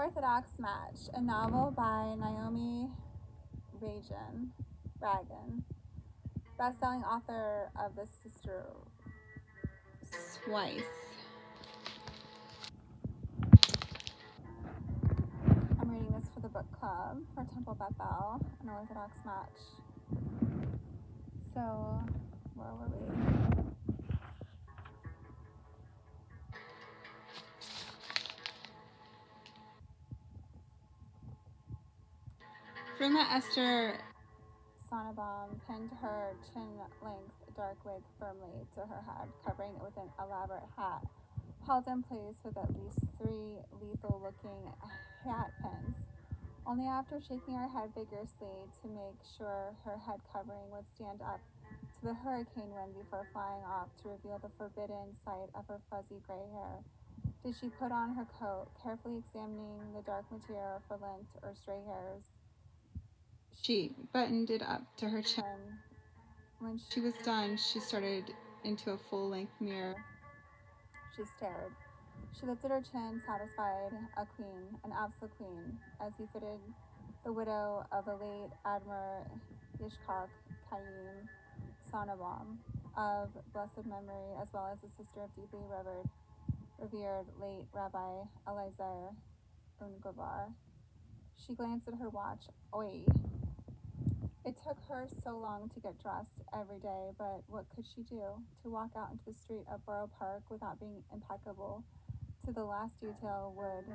Unorthodox Match, a novel by Naomi Ragan, best-selling author of The Sister Twice. I'm reading this for the book club for Temple Bethel, an Orthodox Match. So, where were we? Fruma Esther Sonnebaum pinned her chin-length dark wig firmly to her head, covering it with an elaborate hat, held in place with at least 3 lethal-looking hat pins. Only after shaking her head vigorously to make sure her head covering would stand up to the hurricane wind before flying off to reveal the forbidden sight of her fuzzy gray hair, did she put on her coat, carefully examining the dark material for lint or stray hairs. She buttoned it up to her chin. When she was done, she started into a full-length mirror. She stared. She lifted her chin, satisfied, a queen, an absolute queen, as befitted the widow of the late Admiral Yishkak Chaim Sonnebaum, of blessed memory, as well as the sister of deeply revered late Rabbi Eliezer Ungavar. She glanced at her watch. Oi. It took her so long to get dressed every day, but what could she do? To walk out into the street of Borough Park without being impeccable to the last detail would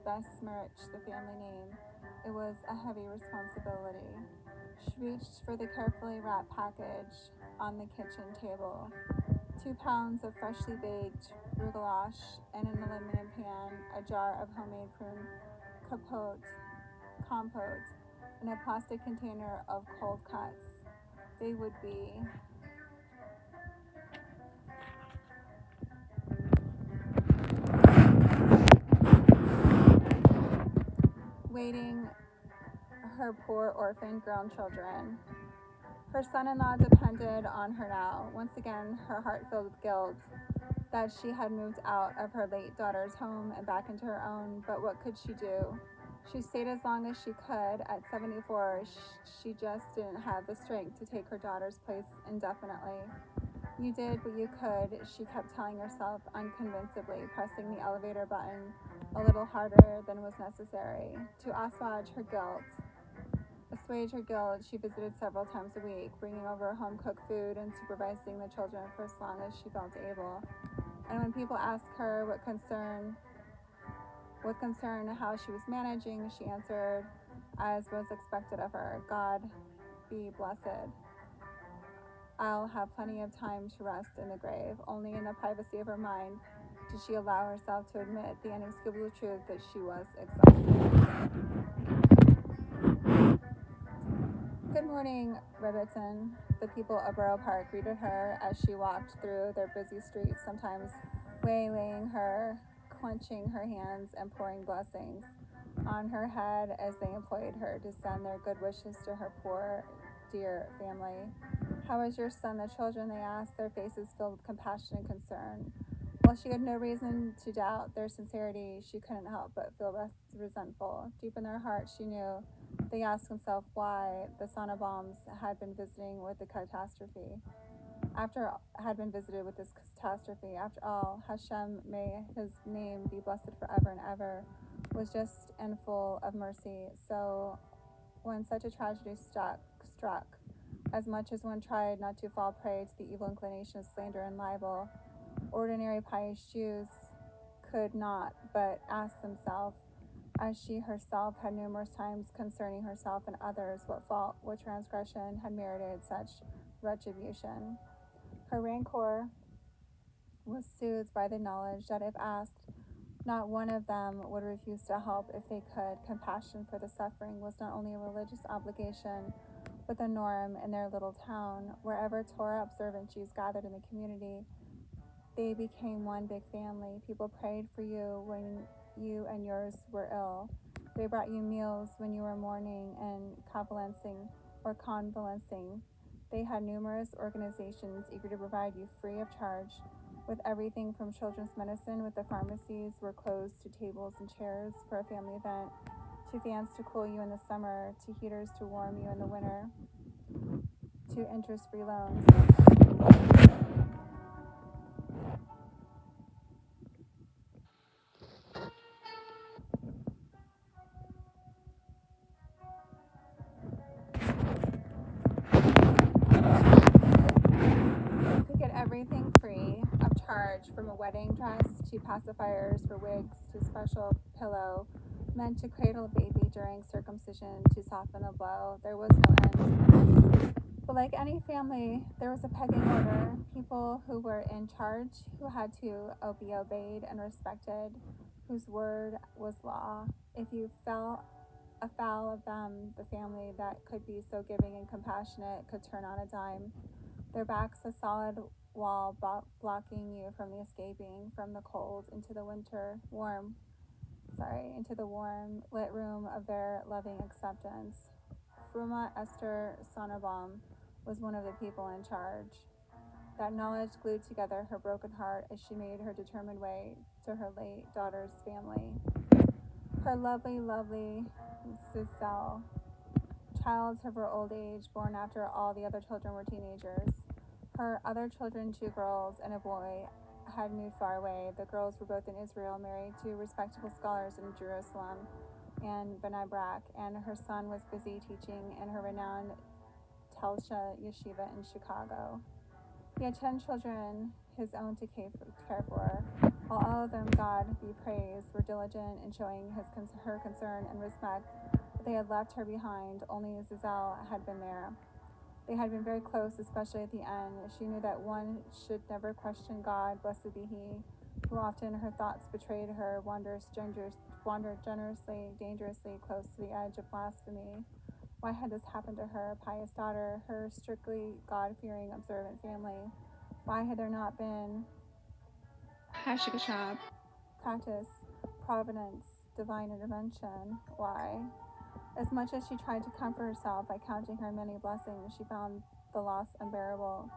besmirch the family name. It was a heavy responsibility. She reached for the carefully wrapped package on the kitchen table. 2 pounds of freshly baked goulash in an aluminum pan, a jar of homemade prune compote, and a plastic container of cold cuts. They would be waiting her poor orphan grown children. Her son-in-law depended on her now. Once again, her heart filled with guilt that she had moved out of her late daughter's home and back into her own, but what could she do? She stayed as long as she could. At 74, she just didn't have the strength to take her daughter's place indefinitely. You did what you could, she kept telling herself unconvincingly, pressing the elevator button a little harder than was necessary. To assuage her guilt, she visited several times a week, bringing over home-cooked food and supervising the children for as long as she felt able. And when people asked her with concern how she was managing, she answered, as was expected of her, God be blessed. I'll have plenty of time to rest in the grave. Only in the privacy of her mind did she allow herself to admit the inexcusable truth that she was exhausted. Good morning, Rebbitzin. The people of Borough Park greeted her as she walked through their busy streets, sometimes waylaying her, clenching her hands, and pouring blessings on her head as they employed her to send their good wishes to her poor, dear family. How is your son, the children? They asked, their faces filled with compassion and concern. While she had no reason to doubt their sincerity, she couldn't help but feel resentful. Deep in their heart, she knew they asked themselves why the Sonnebaums had been visiting with the catastrophe. After all, Hashem, may his name be blessed forever and ever, was just and full of mercy. So when such a tragedy struck, as much as one tried not to fall prey to the evil inclination of slander and libel, ordinary pious Jews could not but ask themselves, as she herself had numerous times concerning herself and others, what fault, what transgression had merited such retribution. Her rancor was soothed by the knowledge that if asked, not one of them would refuse to help if they could. Compassion for the suffering was not only a religious obligation, but the norm in their little town. Wherever Torah-observant Jews gathered in the community, they became one big family. People prayed for you when you and yours were ill. They brought you meals when you were mourning and convalescing. They had numerous organizations eager to provide you free of charge with everything from children's medicine, with the pharmacies were closed, to tables and chairs for a family event, to fans to cool you in the summer, to heaters to warm you in the winter, to interest-free loans. To get everything free of charge, from a wedding dress to pacifiers for wigs to special pillow meant to cradle a baby during circumcision to soften the blow. There was no end. But like any family, there was a pecking order. People who were in charge, who had to be obeyed and respected, whose word was law. If you fell afoul of them, the family that could be so giving and compassionate could turn on a dime. Their backs a solid wall blocking you from the escaping from the cold into the into the warm lit room of their loving acceptance. Fruma Esther Sonnebaum was one of the people in charge. That knowledge glued together her broken heart as she made her determined way to her late daughter's family. Her lovely, lovely Giselle, child of her old age, born after all the other children were teenagers. Her other children, 2 girls and a boy, had moved far away. The girls were both in Israel, married to respectable scholars in Jerusalem and Bnei Brak, and her son was busy teaching in her renowned Telsha Yeshiva in Chicago. He had 10 children, his own to care for, while all of them, God be praised, were diligent in showing her concern and respect. But they had left her behind. Only Giselle had been there. They had been very close, especially at the end. She knew that one should never question God, blessed be He, who often her thoughts betrayed her, wandered generously, dangerously close to the edge of blasphemy. Why had this happened to her, a pious daughter, her strictly God-fearing, observant family? Why had there not been Hashikashab, practice, providence, divine intervention? Why? As much as she tried to comfort herself by counting her many blessings, she found the loss unbearable.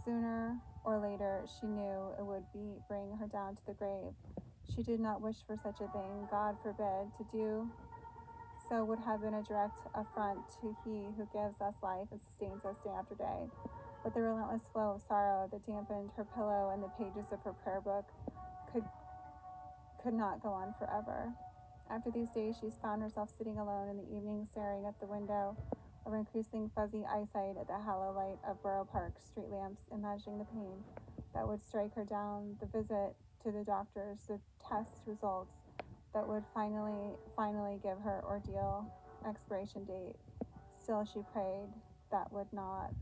Sooner or later, she knew it would bring her down to the grave. She did not wish for such a thing. God forbid. To do so would have been a direct affront to He who gives us life and sustains us day after day. But the relentless flow of sorrow that dampened her pillow and the pages of her prayer book could not go on forever. After these days, she found herself sitting alone in the evening, staring at the window of increasing fuzzy eyesight at the hollow light of Borough Park street lamps, imagining the pain that would strike her down, the visit to the doctors, the test results that would finally give her ordeal expiration date. Still, she prayed that would not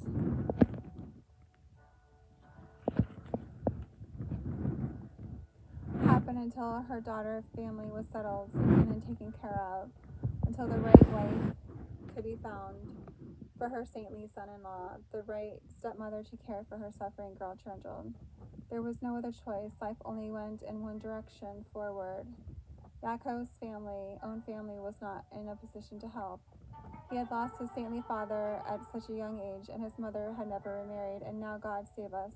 happen until her daughter's family was settled and taken care of, until the right wife could be found for her saintly son-in-law, the right stepmother to care for her suffering girl children. There was no other choice. Life only went in one direction, forward. Yaakov's own family, was not in a position to help. He had lost his saintly father at such a young age, and his mother had never remarried, and now God save us.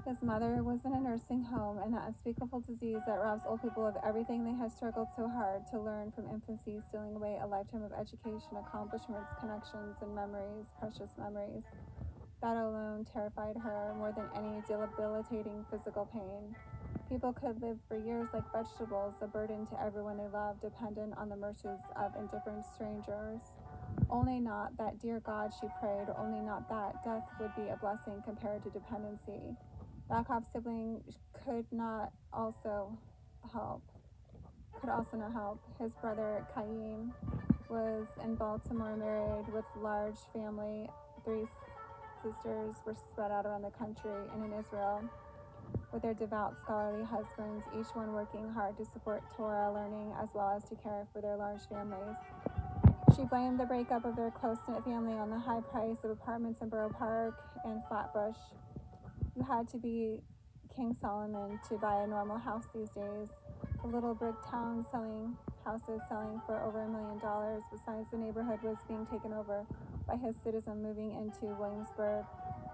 His mother was in a nursing home, and that unspeakable disease that robs old people of everything they had struggled so hard to learn from infancy, stealing away a lifetime of education, accomplishments, connections, and memories, precious memories. That alone terrified her more than any debilitating physical pain. People could live for years like vegetables, a burden to everyone they loved, dependent on the mercies of indifferent strangers. Only not that, dear God, she prayed, only not that. Death would be a blessing compared to dependency. Yaakov's sibling could also not help. His brother Chaim was in Baltimore, married with large family. 3 sisters were spread out around the country and in Israel with their devout scholarly husbands, each one working hard to support Torah learning as well as to care for their large families. She blamed the breakup of their close-knit family on the high price of apartments in Borough Park and Flatbush. You had to be King Solomon to buy a normal house these days. The little brick town houses selling for over $1 million. Besides, the neighborhood was being taken over by his citizen moving into Williamsburg.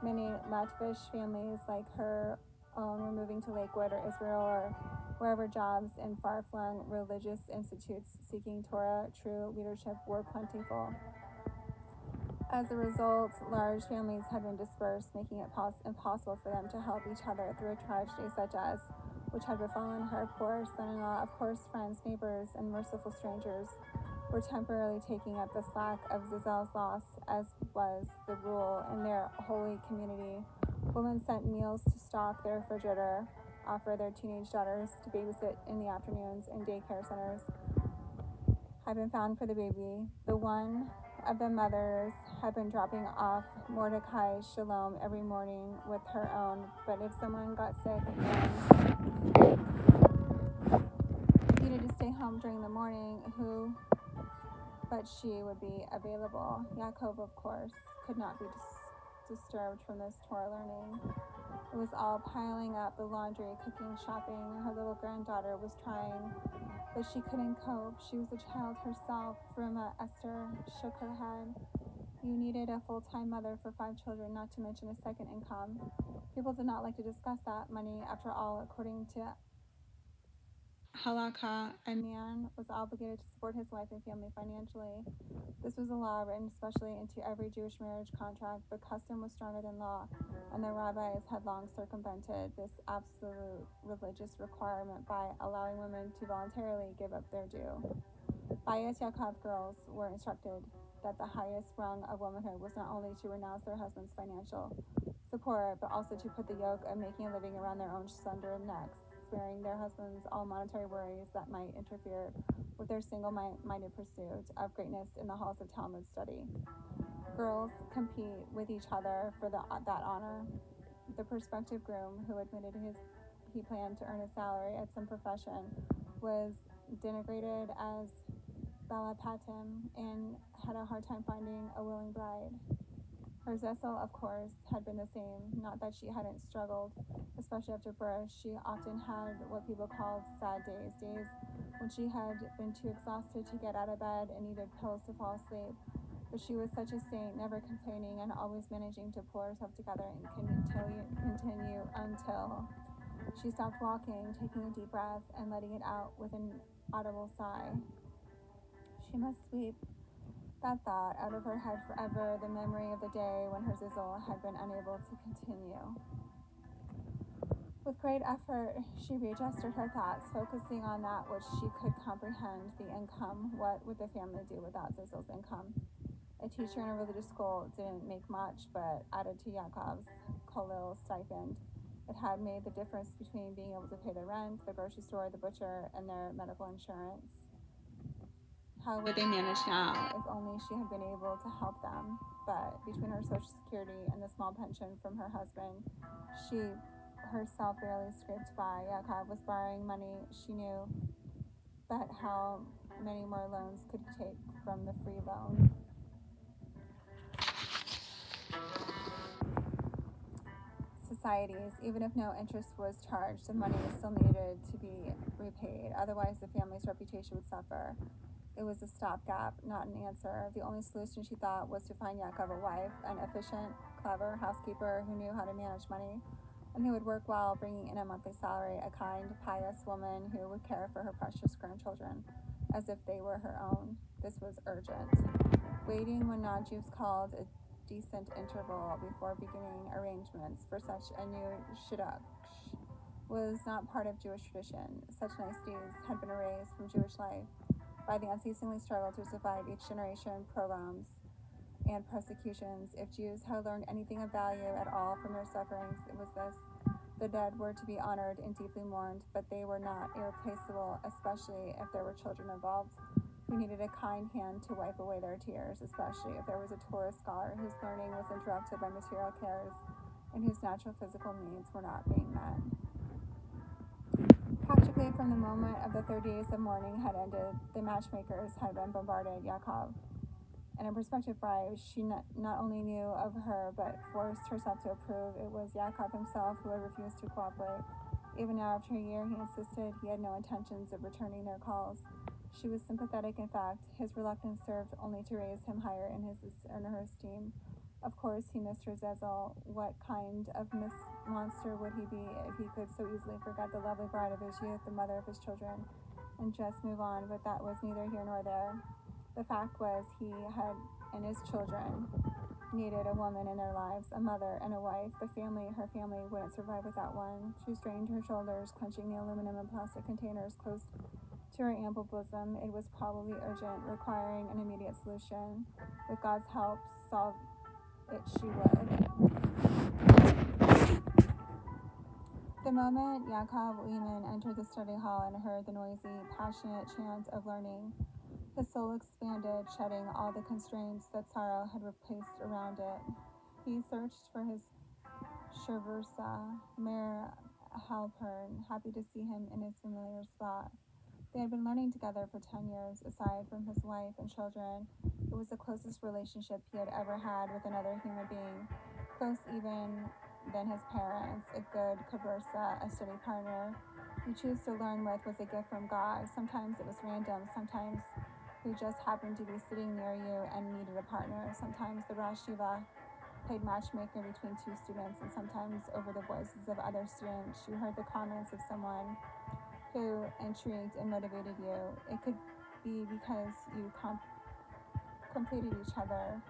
Many Latvish families like her own were moving to Lakewood or Israel or wherever jobs in far-flung religious institutes seeking Torah true leadership were plentiful. As a result, large families had been dispersed, making it impossible for them to help each other through a tragedy such as which had befallen her poor son-in-law. Of course, friends, neighbors, and merciful strangers were temporarily taking up the slack of Zazel's loss, as was the rule in their holy community. Women sent meals to stock their refrigerator, offer their teenage daughters to babysit in the afternoons, and daycare centers had been found for the baby. The one of the mothers had been dropping off Mordecai Shalom every morning with her own, but if someone got sick and needed to stay home during the morning, who but she would be available. Yaakov, of course, could not be disturbed from this Torah learning. It was all piling up, the laundry, cooking, shopping. Her little granddaughter was trying, but she couldn't cope. She was a child herself. Fruma Esther shook her head. You needed a full-time mother for 5 children, not to mention a second income. People did not like to discuss that money. After all, according to Halakha, a man was obligated to support his wife and family financially. This was a law written especially into every Jewish marriage contract, but custom was stronger than law, and the rabbis had long circumvented this absolute religious requirement by allowing women to voluntarily give up their due. Bayis Yaakov girls were instructed that the highest rung of womanhood was not only to renounce their husband's financial support, but also to put the yoke of making a living around their own slender necks, sparing their husbands all monetary worries that might interfere with their single-minded pursuit of greatness in the halls of Talmud study. Girls compete with each other for that honor. The prospective groom, who admitted he planned to earn a salary at some profession, was denigrated as Balapatim and had a hard time finding a willing bride. Her Zessel, of course, had been the same. Not that she hadn't struggled, especially after birth. She often had what people called sad days, days when she had been too exhausted to get out of bed and needed pills to fall asleep. But she was such a saint, never complaining and always managing to pull herself together and continue until she stopped walking, taking a deep breath and letting it out with an audible sigh. She must sweep that thought out of her head forever, the memory of the day when her Zizzle had been unable to continue. With great effort, she readjusted her thoughts, focusing on that which she could comprehend, the income. What would the family do without Zizzle's income? A teacher in a religious school didn't make much, but added to Yaakov's Kolil stipend. It had made the difference between being able to pay the rent, the grocery store, the butcher, and their medical insurance. How would they manage now? If only she had been able to help them. But between her Social Security and the small pension from her husband, she herself barely scraped by. Yaakov was borrowing money, she knew, but how many more loans could he take from the free loan? Societies, even if no interest was charged, the money still needed to be repaid. Otherwise, the family's reputation would suffer. It was a stopgap, not an answer. The only solution, she thought, was to find Yaakov a wife, an efficient, clever housekeeper who knew how to manage money and who would work while bringing in a monthly salary, a kind, pious woman who would care for her precious grandchildren as if they were her own. This was urgent. Waiting when non-Jews called a decent interval before beginning arrangements for such a new shidduch was not part of Jewish tradition. Such niceties had been erased from Jewish life by the unceasingly struggle to survive each generation, pogroms, and persecutions. If Jews had learned anything of value at all from their sufferings, it was this. The dead were to be honored and deeply mourned, but they were not irreplaceable, especially if there were children involved who needed a kind hand to wipe away their tears, especially if there was a Torah scholar whose learning was interrupted by material cares and whose natural physical needs were not being met. Practically from the moment of the 30 days of mourning had ended, the matchmakers had been bombarded. Yaakov and a prospective bride she not only knew of her, but forced herself to approve. It was Yaakov himself who had refused to cooperate. Even now, after a year, he insisted he had no intentions of returning their calls. She was sympathetic. In fact, his reluctance served only to raise him higher in her esteem. Of course, he missed her Zezel. What kind of monster would he be if he could so easily forget the lovely bride of his youth, the mother of his children, and just move on? But that was neither here nor there. The fact was he had and his children needed a woman in their lives, a mother and a wife. Her family wouldn't survive without one. She strained her shoulders, clenching the aluminum and plastic containers close to her ample bosom. It was probably urgent, requiring an immediate solution. With God's help, solve it she would. The moment Yaakov Lehman entered the study hall and heard the noisy, passionate chant of learning, his soul expanded, shedding all the constraints that sorrow had replaced around it. He searched for his Sherversa, Mayor Halpern, happy to see him in his familiar spot. They had been learning together for 10 years. Aside from his wife and children, it was the closest relationship he had ever had with another human being, close even than his parents. A good conversa, a steady partner you choose to learn with, was a gift from God. Sometimes it was random, sometimes he just happened to be sitting near you and needed a partner. Sometimes the Rosh Yeshiva played matchmaker between two students, and sometimes over the voices of other students you heard the comments of someone who intrigued and motivated you. It could be because you completed each other.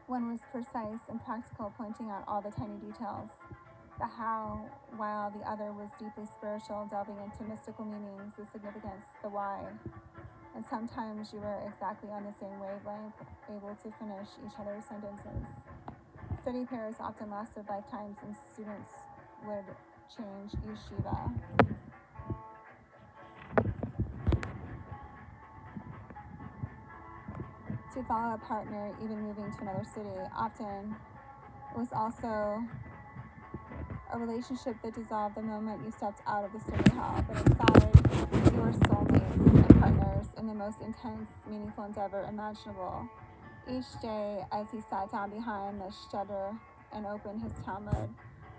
One was precise and practical, pointing out all the tiny details, the how, while the other was deeply spiritual, delving into mystical meanings, the significance, the why. And sometimes you were exactly on the same wavelength, able to finish each other's sentences. Study pairs often lasted lifetimes, and students would change yeshiva. To follow a partner, even moving to another city. Often, it was also a relationship that dissolved the moment you stepped out of the study hall, but inside, you were soulmates and partners in the most intense, meaningful endeavor imaginable. Each day, as he sat down behind the shutter and opened his Talmud,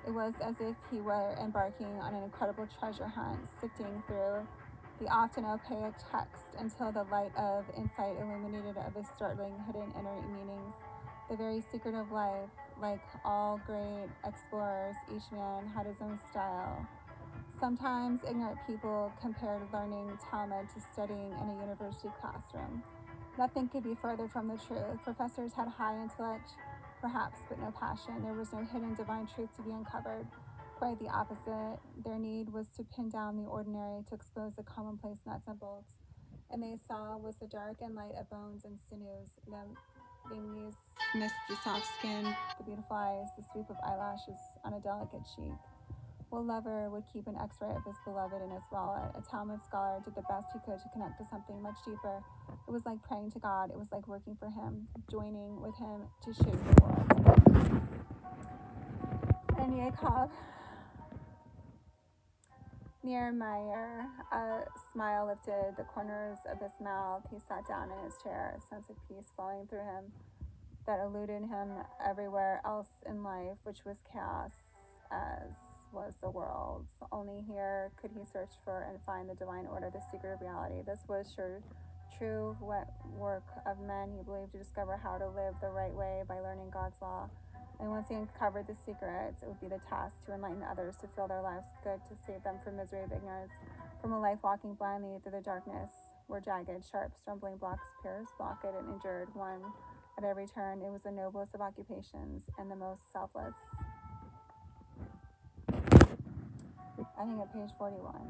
it was as if he were embarking on an incredible treasure hunt, sifting through the often opaque text until the light of insight illuminated of his startling hidden inner meanings. The very secret of life. Like all great explorers, each man had his own style. Sometimes ignorant people compared learning Talmud to studying in a university classroom. Nothing could be further from the truth. Professors had high intellect, perhaps, but no passion. There was no hidden divine truth to be uncovered. Quite the opposite. Their need was to pin down the ordinary, to expose the commonplace nuts and bolts. And they saw was the dark and light of bones and sinews. They missed the soft skin, the beautiful eyes, the sweep of eyelashes on a delicate cheek. What lover would keep an x-ray of his beloved in his wallet? A Talmud scholar did the best he could to connect to something much deeper. It was like praying to God. It was like working for him, joining with him to shape the world. And Yaakov Niermeyer, a smile lifted the corners of his mouth. He sat down in his chair, a sense of peace flowing through him that eluded him everywhere else in life, which was chaos, as was the world. Only here could he search for and find the divine order, the secret of reality. This was true work of men, he believed, to discover how to live the right way by learning God's law. And once he uncovered the secrets, it would be the task to enlighten others, to fill their lives with good, to save them from misery of ignorance, from a life walking blindly through the darkness, where jagged, sharp, stumbling blocks pierced, blocked, and injured one at every turn. It was the noblest of occupations and the most selfless. I think at page 41.